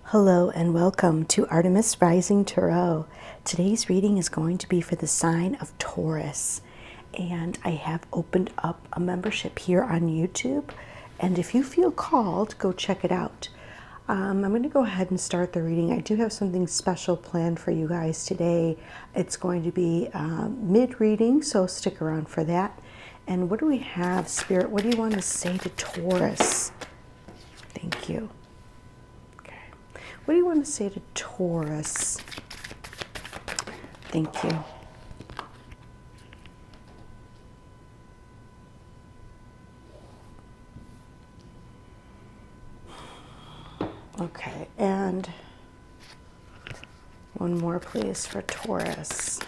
Hello and welcome to Artemis Rising Tarot. Today's reading is going to be for the sign of Taurus, and I have opened up a membership here on YouTube, and if you feel called, go check it out. I'm going to go ahead and start the reading. I do have something special planned for you guys today. It's going to be mid-reading, so stick around for that. And what do we have, Spirit? What do you want to say to Taurus? Thank you. What do you want to say to Taurus? Thank you. Okay, and one more please for Taurus.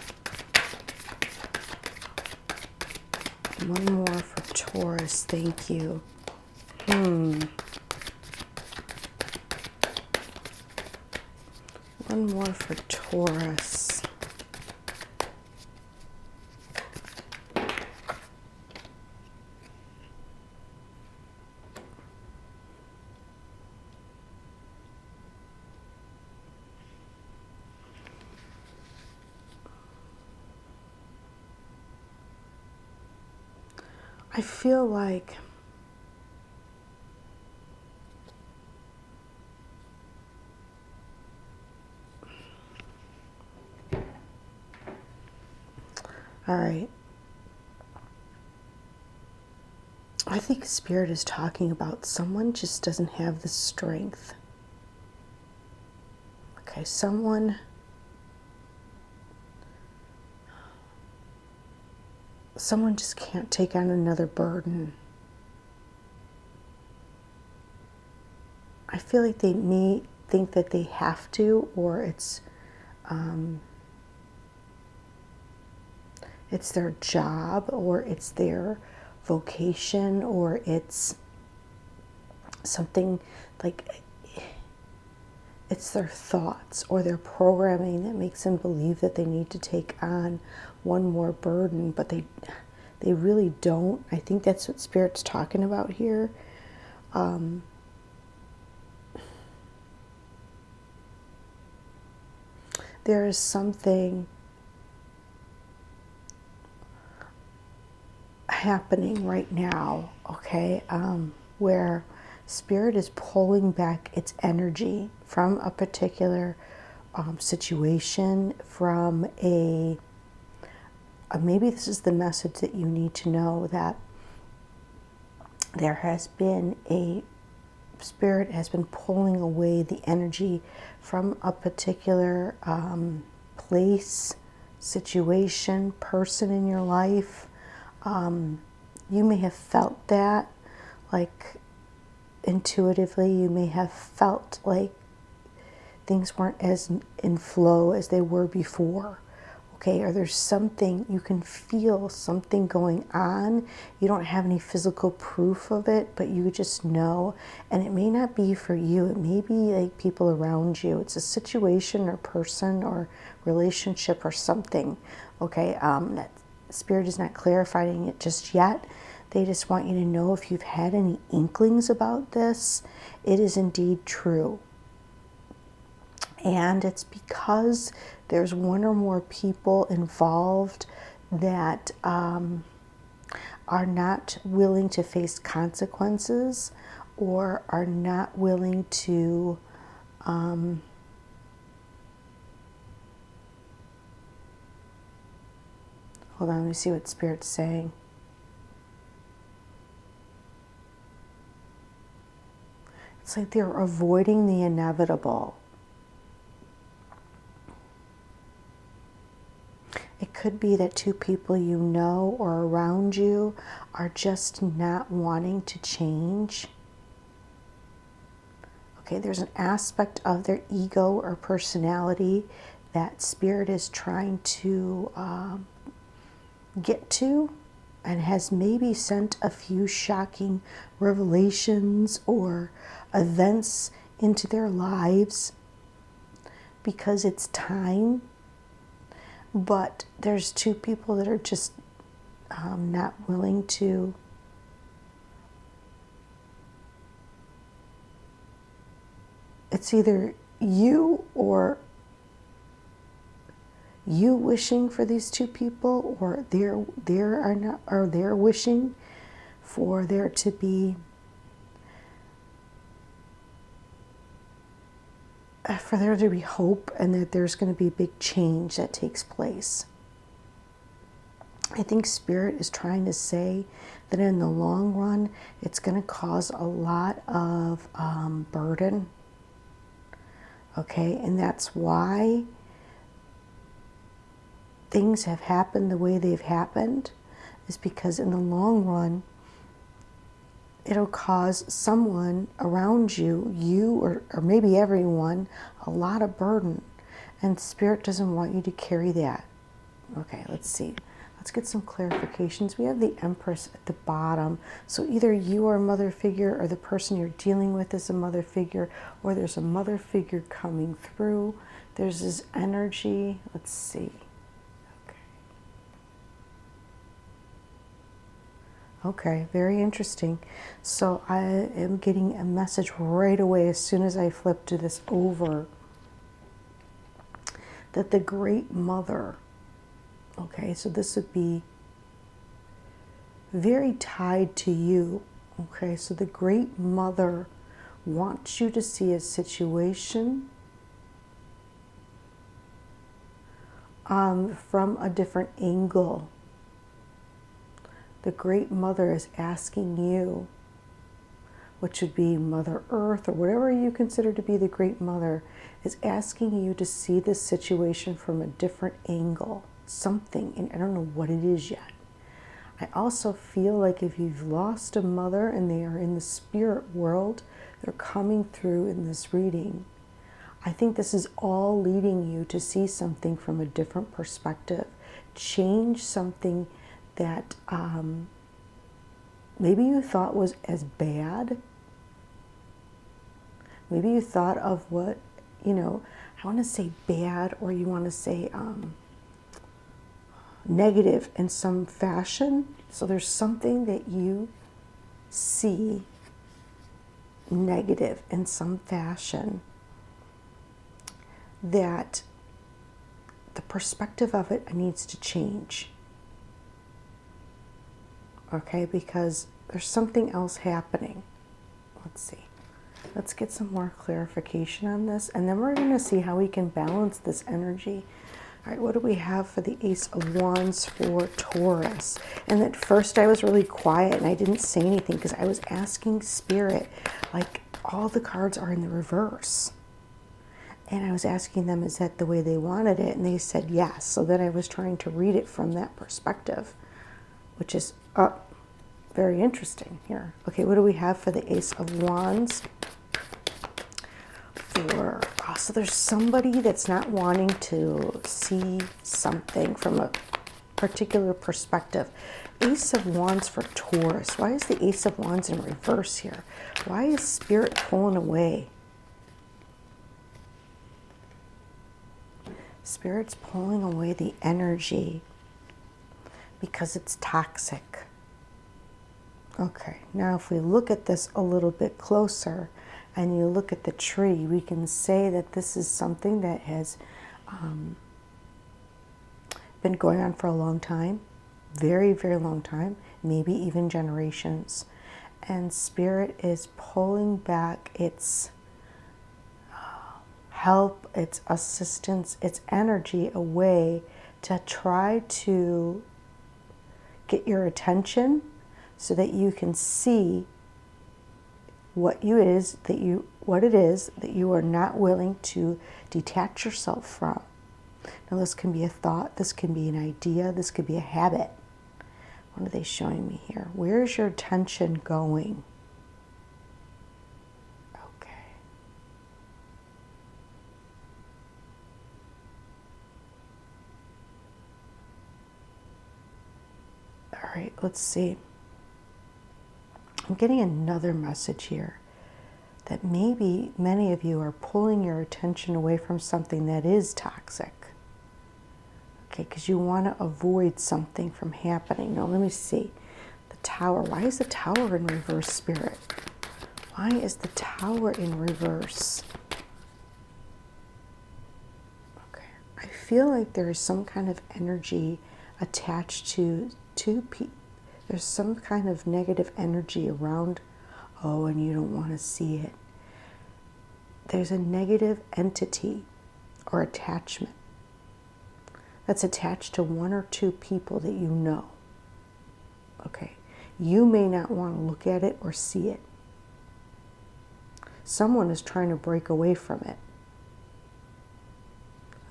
One more for Taurus, thank you. One more for Taurus. I feel like all right. I think Spirit is talking about someone just doesn't have the strength. Okay, someone just can't take on another burden. I feel like they may think that they have to, or it's their job, or it's their vocation, or it's something like it's their thoughts or their programming that makes them believe that they need to take on one more burden, but they really don't. I think that's what Spirit's talking about here. There is something happening right now, okay, where Spirit is pulling back its energy from a particular situation, from maybe this is the message that you need to know, that there has been Spirit has been pulling away the energy from a particular place, situation, person in your life. You may have felt that, like intuitively, you may have felt like things weren't as in flow as they were before. Okay, or there's something, you can feel something going on. You don't have any physical proof of it, but you just know. And it may not be for you, it may be like people around you. It's a situation or person or relationship or something. Okay, that Spirit is not clarifying it just yet. They just want you to know, if you've had any inklings about this, it is indeed true. And it's because there's one or more people involved that are not willing to face consequences, or are not willing to hold on, let me see what Spirit's saying. It's like they're avoiding the inevitable. It could be that two people you know or around you are just not wanting to change. Okay, there's an aspect of their ego or personality that Spirit is trying to get to, and has maybe sent a few shocking revelations or events into their lives because it's time. But there's two people that are just not willing to it's either you or you wishing for these two people, or they're wishing for there to be hope, and that there's going to be a big change that takes place. I think Spirit is trying to say that in the long run, it's going to cause a lot of burden. Okay, and that's why things have happened the way they've happened, is because in the long run, it'll cause someone around you or maybe everyone, a lot of burden. And Spirit doesn't want you to carry that. Okay, let's see. Let's get some clarifications. We have the Empress at the bottom. So either you are a mother figure, or the person you're dealing with is a mother figure, or there's a mother figure coming through. There's this energy. Let's see. Okay, very interesting. So I am getting a message right away as soon as I flip to this over, that the Great Mother, okay, so this would be very tied to you. Okay, so the Great Mother wants you to see a situation from a different angle. The Great Mother is asking you, which would be Mother Earth or whatever you consider to be the Great Mother, is asking you to see this situation from a different angle, something, and I don't know what it is yet. I also feel like if you've lost a mother and they are in the spirit world, they're coming through in this reading. I think this is all leading you to see something from a different perspective, change something that maybe you thought was as bad. Maybe you thought of what, I want to say bad, or you want to say negative in some fashion. So there's something that you see negative in some fashion, that the perspective of it needs to change. Okay, because there's something else happening. Let's see. Let's get some more clarification on this, and then we're going to see how we can balance this energy. All right, what do we have for the Ace of Wands for Taurus? And at first I was really quiet and I didn't say anything because I was asking Spirit, like, all the cards are in the reverse. And I was asking them, is that the way they wanted it? And they said yes. So then I was trying to read it from that perspective, which is very interesting here. Okay, what do we have for the Ace of Wands? So there's somebody that's not wanting to see something from a particular perspective. Ace of Wands for Taurus. Why is the Ace of Wands in reverse here? Why is Spirit pulling away? Spirit's pulling away the energy because it's toxic. Okay, now if we look at this a little bit closer and you look at the tree, we can say that this is something that has been going on for a long time, very, very long time, maybe even generations. And Spirit is pulling back its help, its assistance, its energy away to try to get your attention so that you can see what it is that you are not willing to detach yourself from. Now this can be a thought, this can be an idea, this could be a habit. What are they showing me here? Where is your attention going? Okay. All right, let's see. I'm getting another message here that maybe many of you are pulling your attention away from something that is toxic. Okay, because you want to avoid something from happening. Now, let me see. The Tower. Why is the Tower in reverse, Spirit? Why is the Tower in reverse? Okay. I feel like there is some kind of energy attached to two people. There's some kind of negative energy around. Oh, and you don't want to see it. There's a negative entity or attachment that's attached to one or two people that you know. Okay. You may not want to look at it or see it. Someone is trying to break away from it.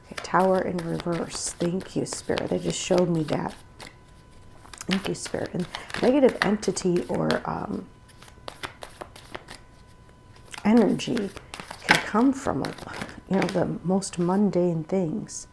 Okay, Tower in reverse. Thank you, Spirit. They just showed me that. Thank you, Spirit. And negative entity or energy can come from, the most mundane things.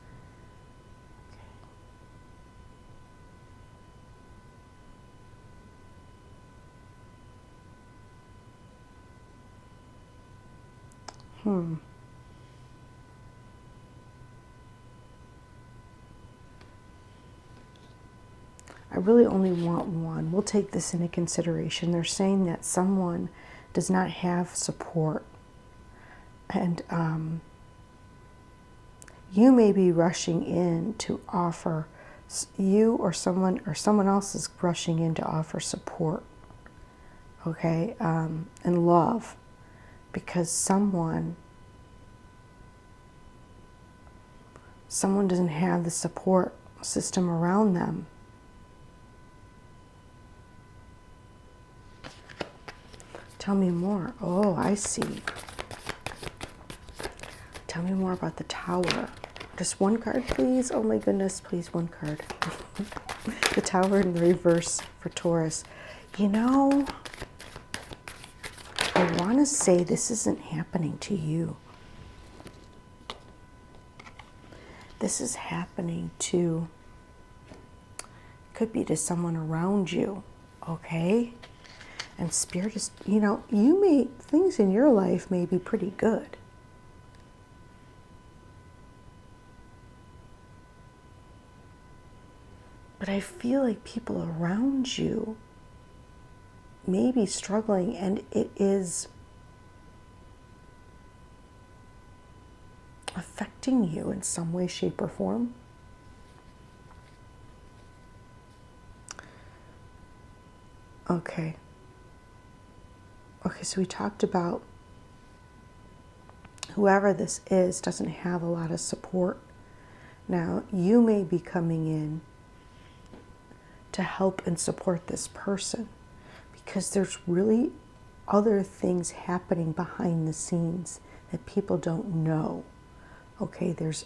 I really only want one. We'll take this into consideration. They're saying that someone does not have support. And you may be rushing in to offer, you or someone else is rushing in to offer support, okay, and love, because someone doesn't have the support system around them. Tell me more. Oh, I see. Tell me more about the Tower. Just one card, please. Oh my goodness, please, one card. The Tower in the reverse for Taurus. I want to say this isn't happening to you. This is happening to, could be to someone around you, okay? And Spirit is, things in your life may be pretty good. But I feel like people around you may be struggling, and it is affecting you in some way, shape, or form. Okay. Okay, so we talked about whoever this is doesn't have a lot of support. Now, you may be coming in to help and support this person because there's really other things happening behind the scenes that people don't know. Okay, there's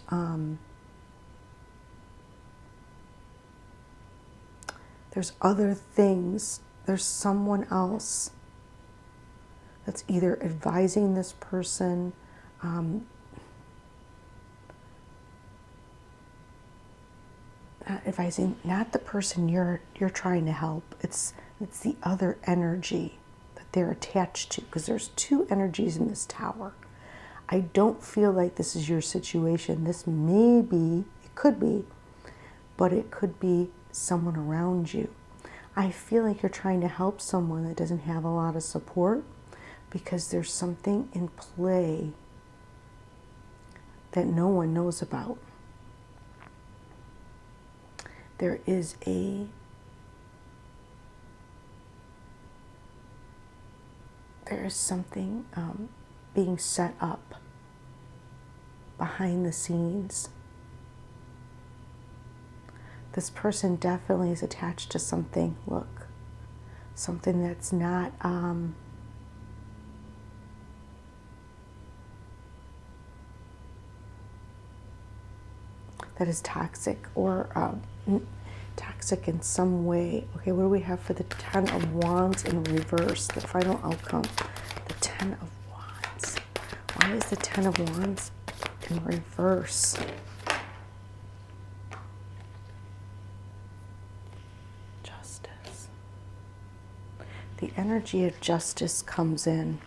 other things. There's someone else that's either advising this person, not advising, not the person you're trying to help. It's the other energy that they're attached to, because there's two energies in this Tower. I don't feel like this is your situation. This may be, it could be, but it could be someone around you. I feel like you're trying to help someone that doesn't have a lot of support, because there's something in play that no one knows about. There is something being set up behind the scenes. This person definitely is attached to something, look, something that's not, that is toxic or toxic in some way. Okay, what do we have for the Ten of Wands in reverse, the final outcome? The Ten of Wands. Why is the Ten of Wands in reverse? Justice. The energy of justice comes in.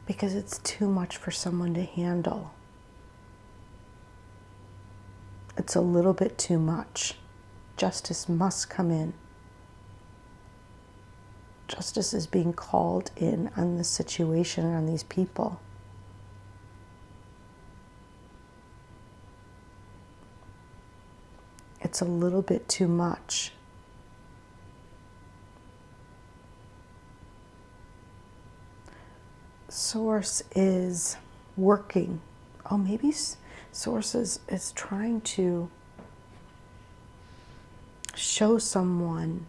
because it's too much for someone to handle. It's a little bit too much. Justice must come in. Justice is being called in on this situation and on these people. It's a little bit too much. Source is working. Oh, maybe Source is trying to show someone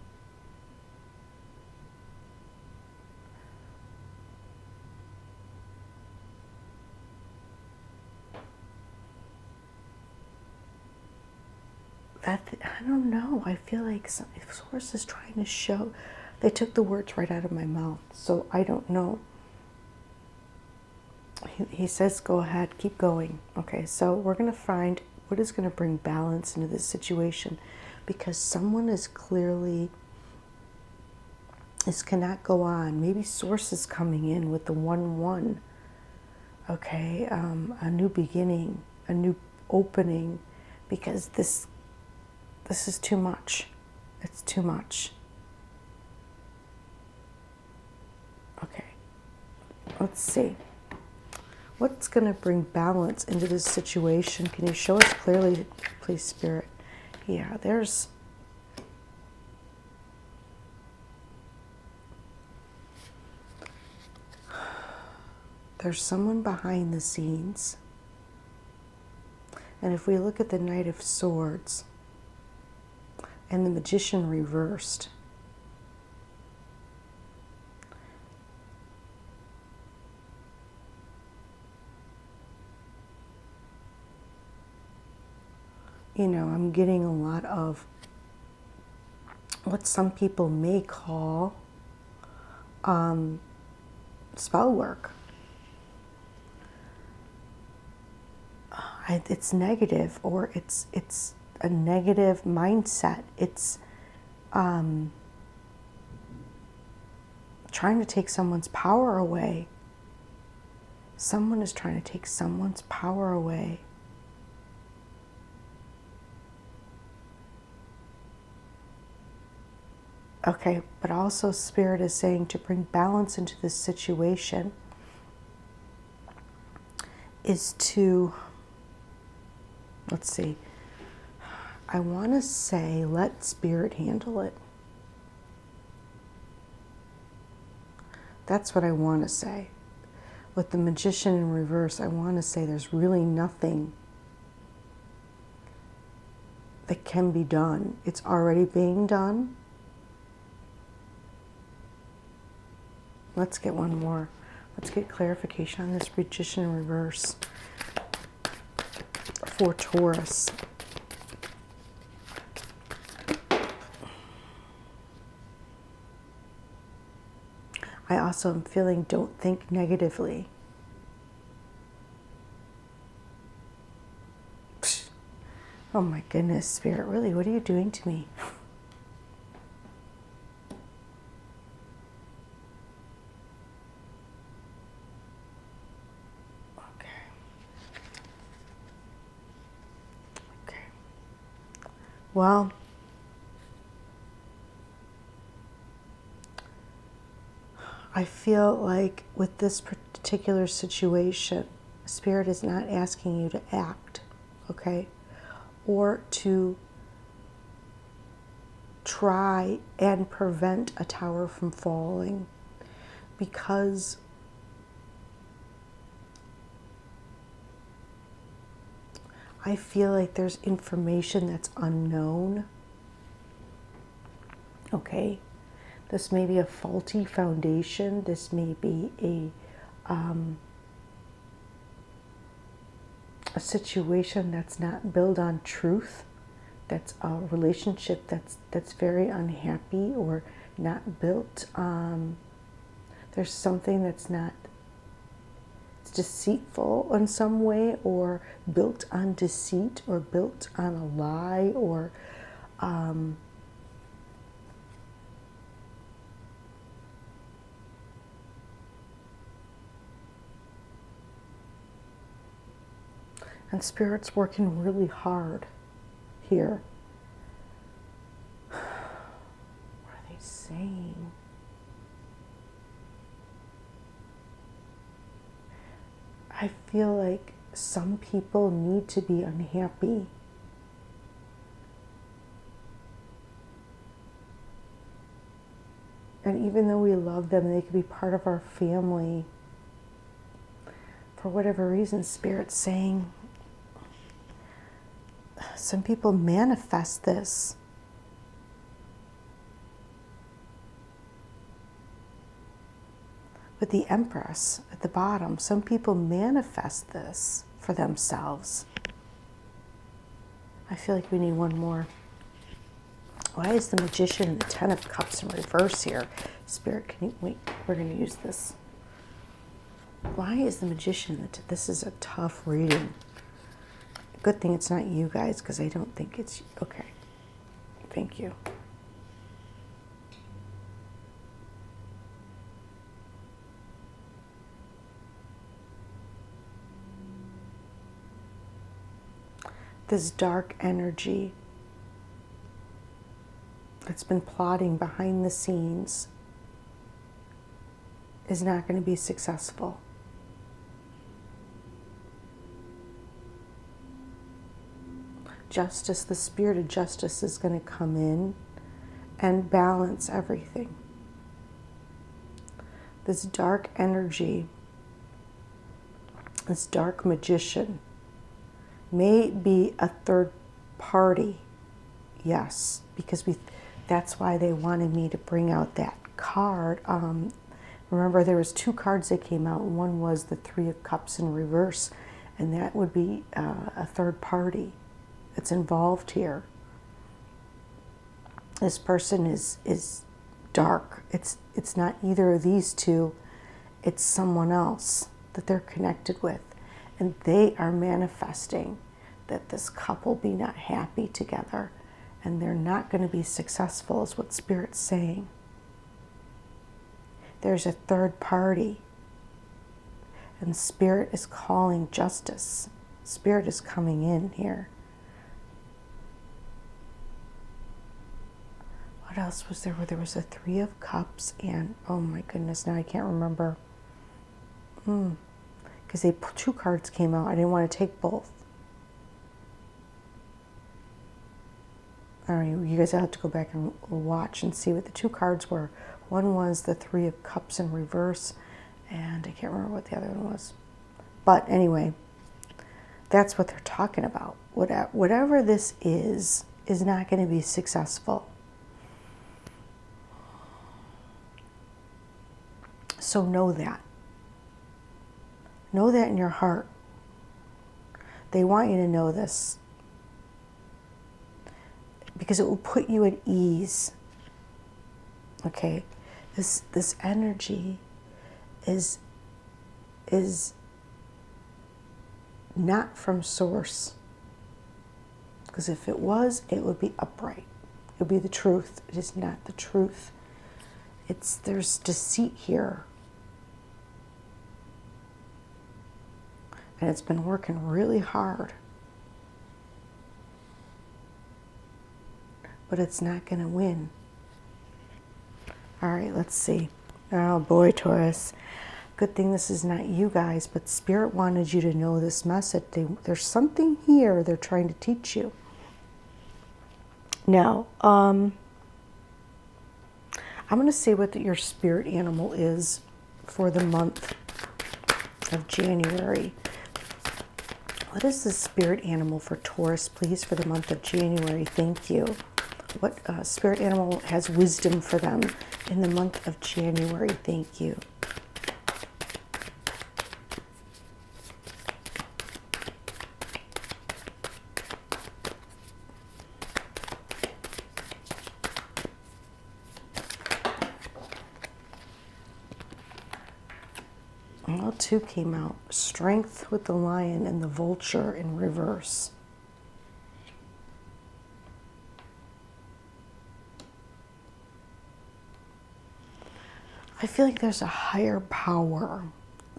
that, I don't know, I feel like Source is trying to show, they took the words right out of my mouth, so I don't know. He says, go ahead, keep going. Okay, so we're going to find what is going to bring balance into this situation, because someone is clearly, this cannot go on. Maybe Source is coming in with the 1-1. Okay, a new beginning, a new opening, because this is too much. It's too much. Okay, let's see. What's going to bring balance into this situation? Can you show us clearly, please, Spirit? Yeah, there's someone behind the scenes. And if we look at the Knight of Swords and the Magician reversed, you know, I'm getting a lot of what some people may call spell work. It's negative, or it's a negative mindset. It's trying to take someone's power away. Someone is trying to take someone's power away. Okay, but also Spirit is saying to bring balance into this situation is to, let's see, I want to say let Spirit handle it. That's what I want to say. With the Magician in reverse, I want to say there's really nothing that can be done. It's already being done. Let's get one more. Let's get clarification on this Magician in reverse for Taurus. I also am feeling don't think negatively. Psh. Oh my goodness, Spirit, really, what are you doing to me? Well, I feel like with this particular situation, Spirit is not asking you to act, okay? Or to try and prevent a tower from falling, because I feel like there's information that's unknown. Okay, this may be a faulty foundation. This may be a situation that's not built on truth. That's a relationship that's very unhappy or not built. There's something that's not, it's deceitful in some way, or built on deceit, or built on a lie, or And Spirit's working really hard here. What are they saying? I feel like some people need to be unhappy. And even though we love them, they could be part of our family. For whatever reason, Spirit's saying, some people manifest this. With the Empress at the bottom, some people manifest this for themselves. I feel like we need one more. Why is the Magician and the Ten of Cups in reverse here? Spirit, can you wait? We're going to use this. Why is the Magician and the this is a tough reading. Good thing it's not you guys, because I don't think it's okay. Thank you. This dark energy that's been plotting behind the scenes is not going to be successful. Justice, the spirit of justice is going to come in and balance everything. This dark energy, this dark magician, may be a third party, yes, because that's why they wanted me to bring out that card. Remember, there was two cards that came out. One was the Three of Cups in reverse, and that would be a third party that's involved here. This person is dark. It's not either of these two. It's someone else that they're connected with. And they are manifesting that this couple be not happy together. And they're not going to be successful, is what Spirit's saying. There's a third party. And Spirit is calling justice. Spirit is coming in here. What else was there? There was a Three of Cups and, oh my goodness, now I can't remember. Because two cards came out. I didn't want to take both. All right, you guys have to go back and watch and see what the two cards were. One was the Three of Cups in reverse, and I can't remember what the other one was. But anyway, that's what they're talking about. Whatever this is not going to be successful. So know that. Know that in your heart. They want you to know this, because it will put you at ease. Okay, this energy is not from source, because if it was, it would be upright. It would be the truth. It is not the truth. There's deceit here. And it's been working really hard. But it's not going to win. All right, let's see. Oh boy, Taurus. Good thing this is not you guys, but Spirit wanted you to know this message. There's something here they're trying to teach you. Now, I'm going to say what your spirit animal is for the month of January. What is the spirit animal for Taurus, please, for the month of January? Thank you. What spirit animal has wisdom for them in the month of January? Thank you. Well, two came out. Strength with the lion and the vulture in reverse. I feel like there's a higher power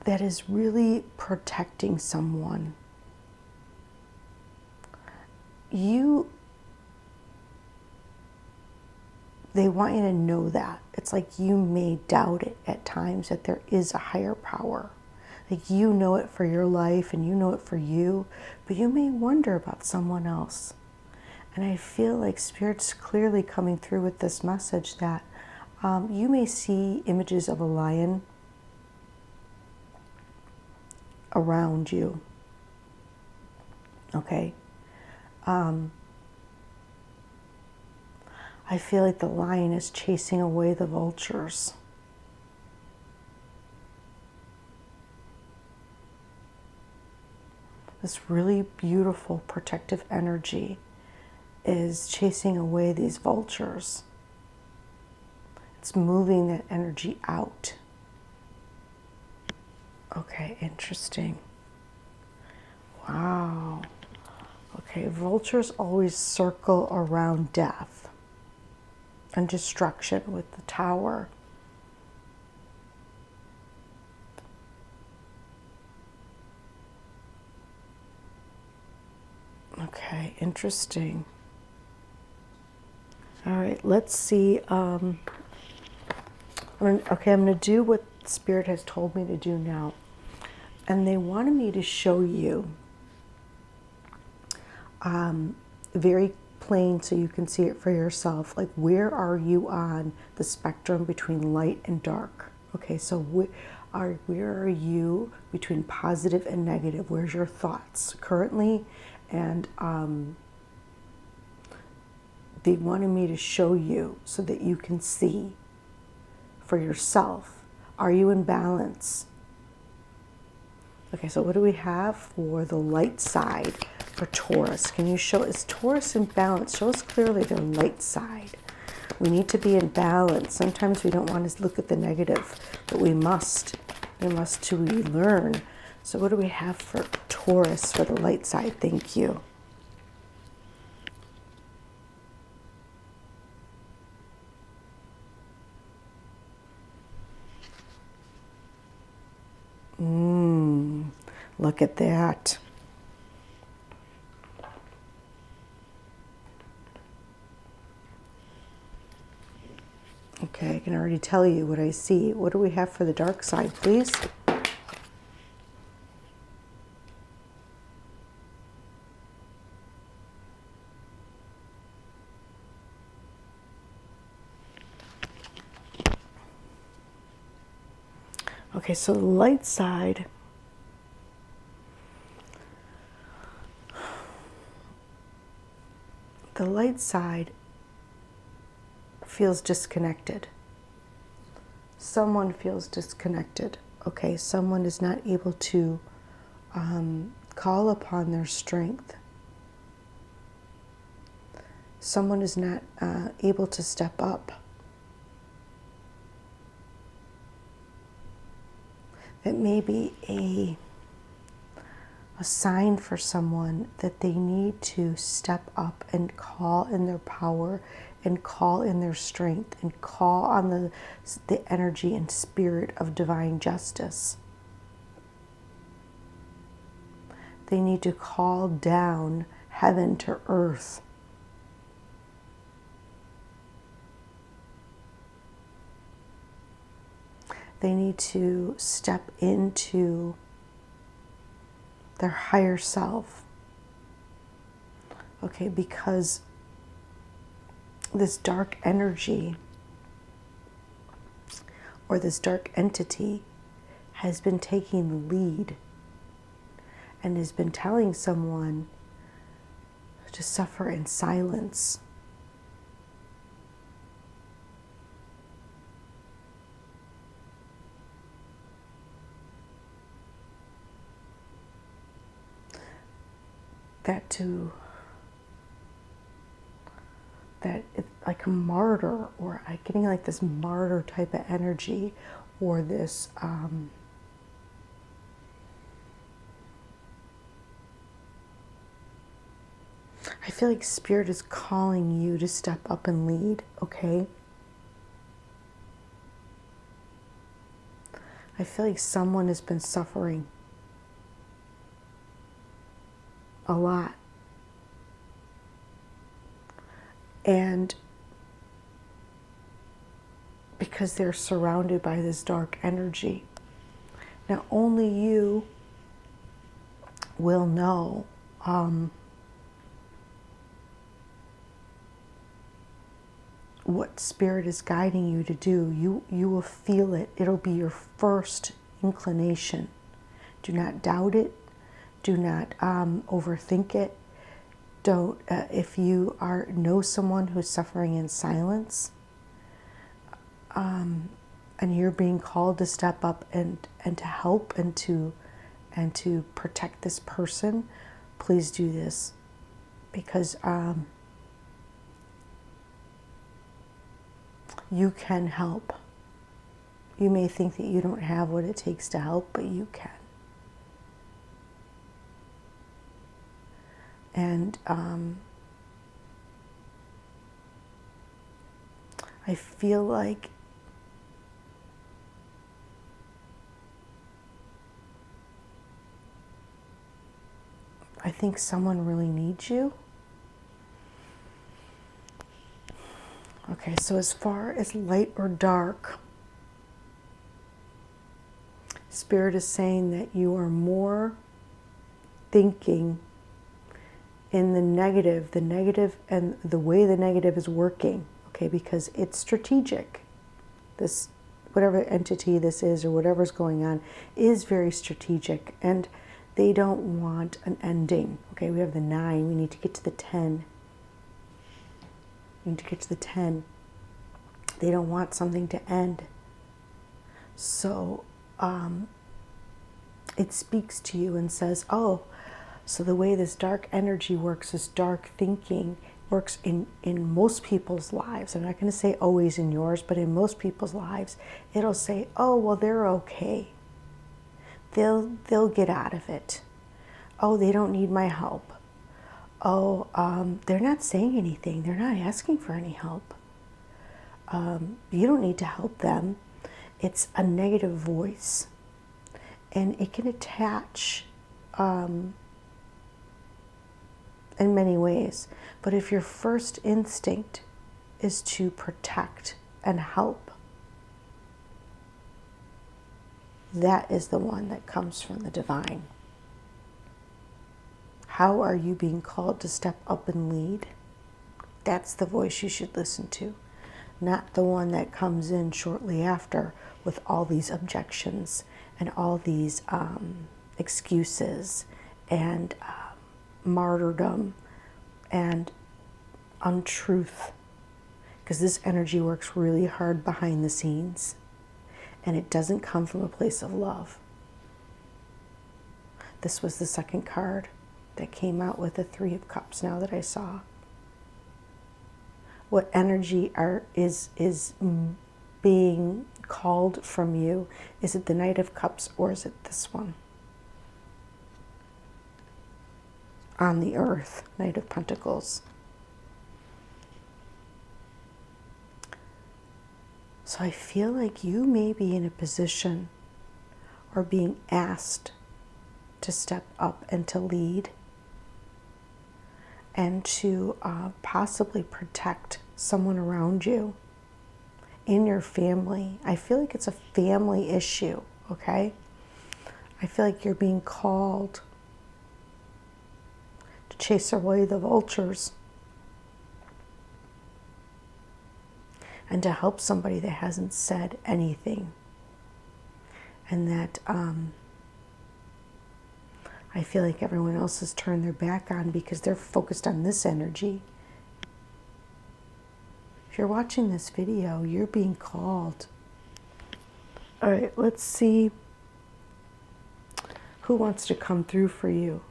that is really protecting someone. they want you to know that. It's like you may doubt it at times that there is a higher power. Like you know it for your life and you know it for you, but you may wonder about someone else. And I feel like Spirit's clearly coming through with this message that you may see images of a lion around you. Okay? I feel like the lion is chasing away the vultures. This really beautiful protective energy is chasing away these vultures. It's moving that energy out. Okay, interesting. Wow. Okay, vultures always circle around death and destruction with the tower. Okay, interesting. All right, let's see. I'm going to do what Spirit has told me to do now. And they wanted me to show you very plain so you can see it for yourself. Like, where are you on the spectrum between light and dark? Okay, so where are you between positive and negative? Where's your thoughts currently? And they wanted me to show you so that you can see for yourself. Are you in balance? Okay, so what do we have for the light side for Taurus? Can you show, is Taurus in balance? Show us clearly their light side. We need to be in balance. Sometimes we don't want to look at the negative, but we must. We must to learn. So what do we have for Taurus for the light side? Thank you. Look at that. Okay, I can already tell you what I see. What do we have for the dark side, please? Okay, so the light side, feels disconnected. Someone feels disconnected. Okay, someone is not able to call upon their strength. Someone is not able to step up. It may be a sign for someone that they need to step up and call in their power and call in their strength and call on the energy and spirit of divine justice. They need to call down heaven to earth. They need to step into their higher self. Okay, because this dark energy or this dark entity has been taking the lead and has been telling someone to suffer in silence. That it's like a martyr, or I'm getting like this martyr type of energy, or this I feel like Spirit is calling you to step up and lead, okay? I feel like someone has been suffering a lot. And because they're surrounded by this dark energy. Now, only you will know what spirit is guiding you to do. You will feel it. It'll be your first inclination. Do not doubt it. Do not overthink it. Don't. If you know someone who's suffering in silence, and you're being called to step up and to help and to protect this person, please do this, because you can help. You may think that you don't have what it takes to help, but you can. And I feel like I think someone really needs you. Okay, so as far as light or dark, Spirit is saying that you are more thinking in the negative and the way the negative is working, okay, because it's strategic. This, whatever entity this is or whatever's going on, is very strategic, and they don't want an ending. Okay, we have the 9, we need to get to the 10. We need to get to the 10. They don't want something to end. So it speaks to you and says, oh, so the way this dark energy works, this dark thinking works in most people's lives. I'm not going to say always in yours, but in most people's lives, it'll say, oh, well, they're okay. They'll get out of it. Oh, they don't need my help. Oh, they're not saying anything. They're not asking for any help. You don't need to help them. It's a negative voice. And it can attach in many ways. But if your first instinct is to protect and help, that is the one that comes from the divine. How are you being called to step up and lead? That's the voice you should listen to, not the one that comes in shortly after with all these objections and all these excuses and martyrdom and untruth. Because this energy works really hard behind the scenes. And it doesn't come from a place of love. This was the second card that came out with the 3 of Cups now that I saw. What energy is being called from you? Is it the Knight of Cups or is it this one? On the earth, Knight of Pentacles. So I feel like you may be in a position or being asked to step up and to lead and to possibly protect someone around you in your family. I feel like it's a family issue, okay? I feel like you're being called to chase away the vultures and to help somebody that hasn't said anything. And that I feel like everyone else has turned their back on because they're focused on this energy. If you're watching this video, you're being called. All right, let's see who wants to come through for you.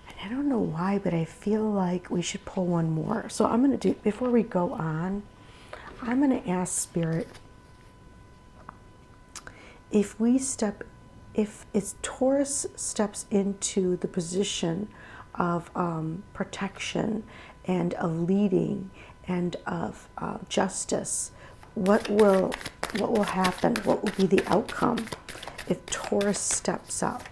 And I don't know why, but I feel like we should pull one more. So I'm going to do, before we go on, I'm going to ask Spirit, if Taurus steps into the position of protection and of leading and of justice, what will happen? What will be the outcome if Taurus steps up?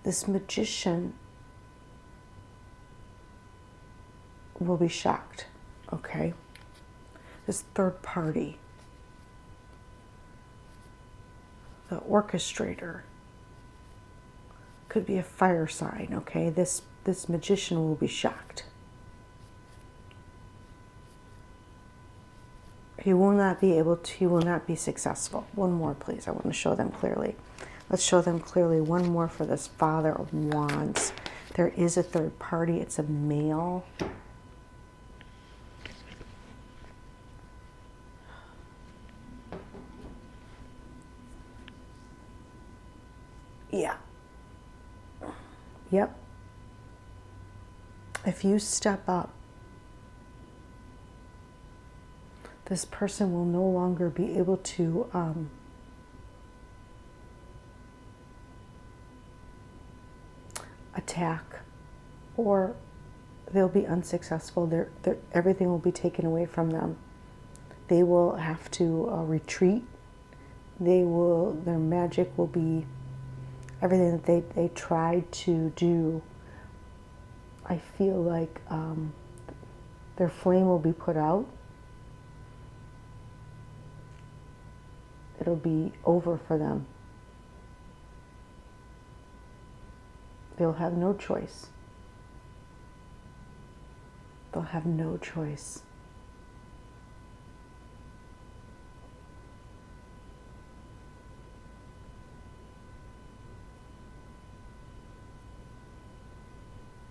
this magician will be shocked, okay? This third party, the orchestrator, could be a fire sign, okay? This magician will be shocked. He will not be successful. One more, please. I want to show them clearly. Let's show them clearly. One more for this Father of Wands. There is a third party. It's a male. Yeah. Yep. If you step up, this person will no longer be able to attack, or they'll be unsuccessful. Everything will be taken away from them. They will have to retreat. Their magic will be, everything that they tried to do, I feel like their flame will be put out. It'll be over for them. They'll have no choice. They'll have no choice.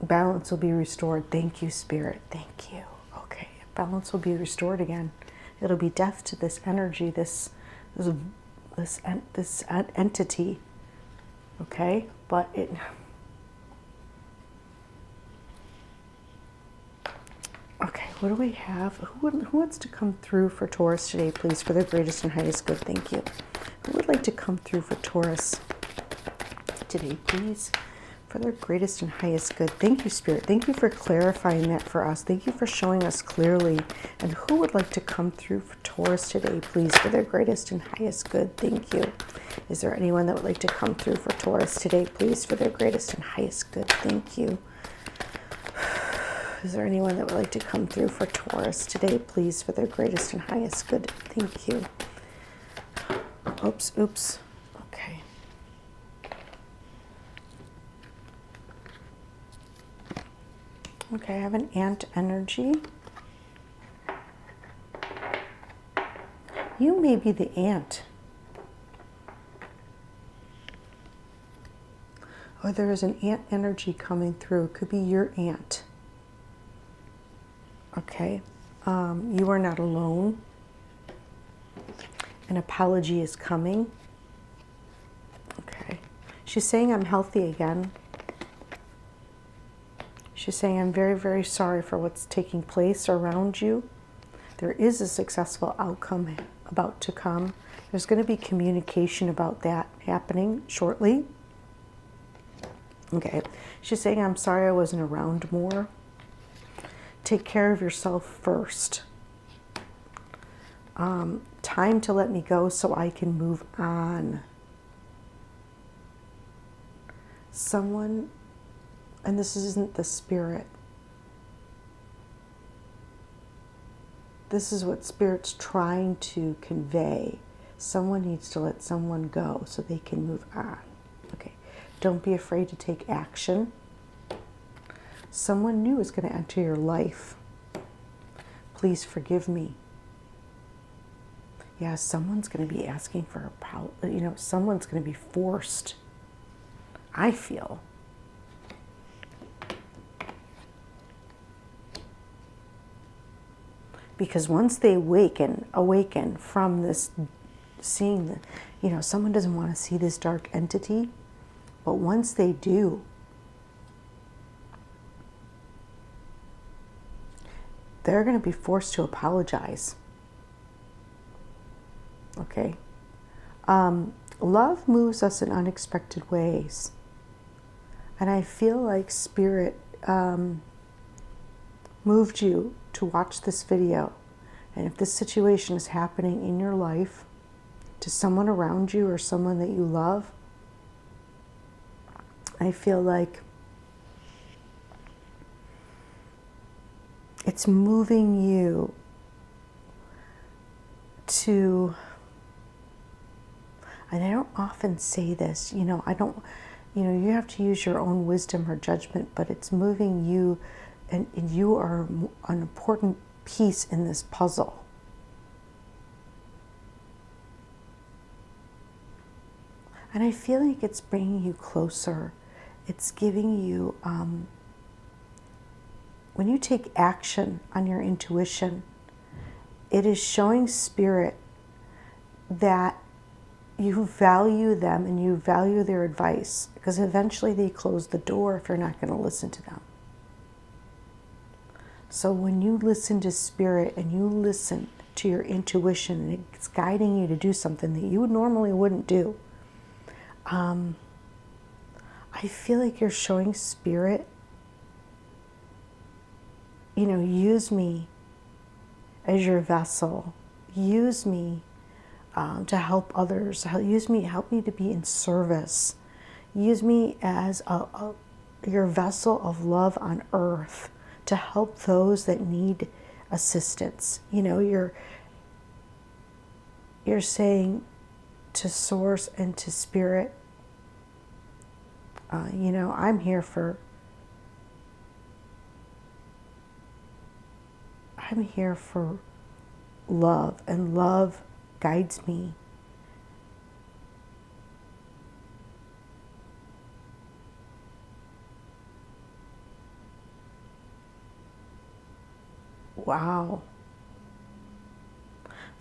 Balance will be restored. Thank you, Spirit. Thank you. Okay, balance will be restored again. It'll be death to this energy, this entity. Okay, but it. Okay, what do we have? Who wants to come through for Taurus today, please, for their greatest and highest good? Thank you. Who would like to come through for Taurus today, please, for their greatest and highest good? Thank you, Spirit. Thank you for clarifying that for us. Thank you for showing us clearly. And who would like to come through for Taurus today, please, for their greatest and highest good? Thank you. Is there anyone that would like to come through for Taurus today, please, for their greatest and highest good? Thank you. Is there anyone that would like to come through for Taurus today, please, for their greatest and highest good? Thank you. Oops. Okay. Okay, I have an ant energy. You may be the ant. Or there is an ant energy coming through. It could be your ant. Okay, you are not alone. An apology is coming. Okay, she's saying I'm healthy again. She's saying I'm very, very sorry for what's taking place around you. There is a successful outcome about to come. There's going to be communication about that happening shortly. Okay, she's saying I'm sorry I wasn't around more. Take care of yourself first. Time to let me go so I can move on. Someone, and this isn't the Spirit. This is what Spirit's trying to convey. Someone needs to let someone go so they can move on. Okay, don't be afraid to take action. Someone new is going to enter your life. Please forgive me. Yeah, someone's going to be asking for someone's going to be forced, I feel. Because once they awaken from this, seeing someone doesn't want to see this dark entity, but once they do, they're going to be forced to apologize. Okay? Love moves us in unexpected ways. And I feel like Spirit moved you to watch this video. And if this situation is happening in your life, to someone around you or someone that you love, I feel like it's moving you to, and I don't often say this, you know, you have to use your own wisdom or judgment, but it's moving you, and you are an important piece in this puzzle. And I feel like it's bringing you closer. It's giving you, when you take action on your intuition, it is showing spirit that you value them and you value their advice, because eventually they close the door if you're not going to listen to them. So when you listen to spirit and you listen to your intuition and it's guiding you to do something that you normally wouldn't do, I feel like you're showing spirit, you know, use me as your vessel. Use me to help others. Help me to be in service. Use me as your vessel of love on earth to help those that need assistance. You know, you're saying to source and to spirit, you know, I'm here for love, and love guides me. Wow.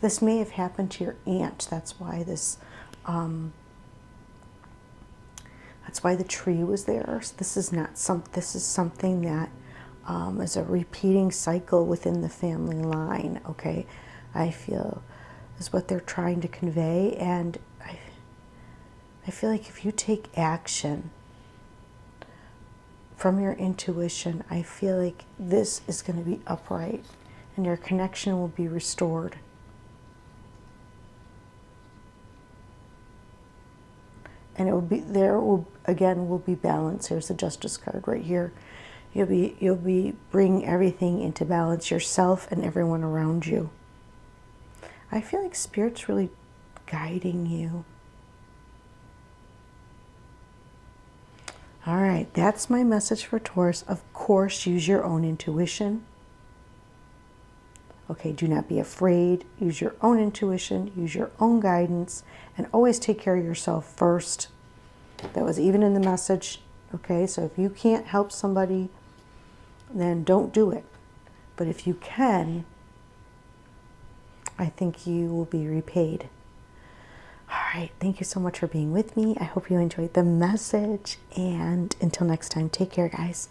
This may have happened to your aunt. That's why that's why the tree was there. So this is something that is a repeating cycle within the family line, okay? I feel is what they're trying to convey, and I feel like if you take action from your intuition, I feel like this is going to be upright and your connection will be restored. And it will be, will be balance. Here's the Justice card right here. You'll be bringing everything into balance, yourself and everyone around you. I feel like Spirit's really guiding you. All right, that's my message for Taurus. Of course, use your own intuition. Okay, do not be afraid. Use your own intuition, use your own guidance, and always take care of yourself first. That was even in the message. Okay, so if you can't help somebody, then don't do it. But if you can, I think you will be repaid. All right, thank you so much for being with me. I hope you enjoyed the message, and until next time, take care, guys.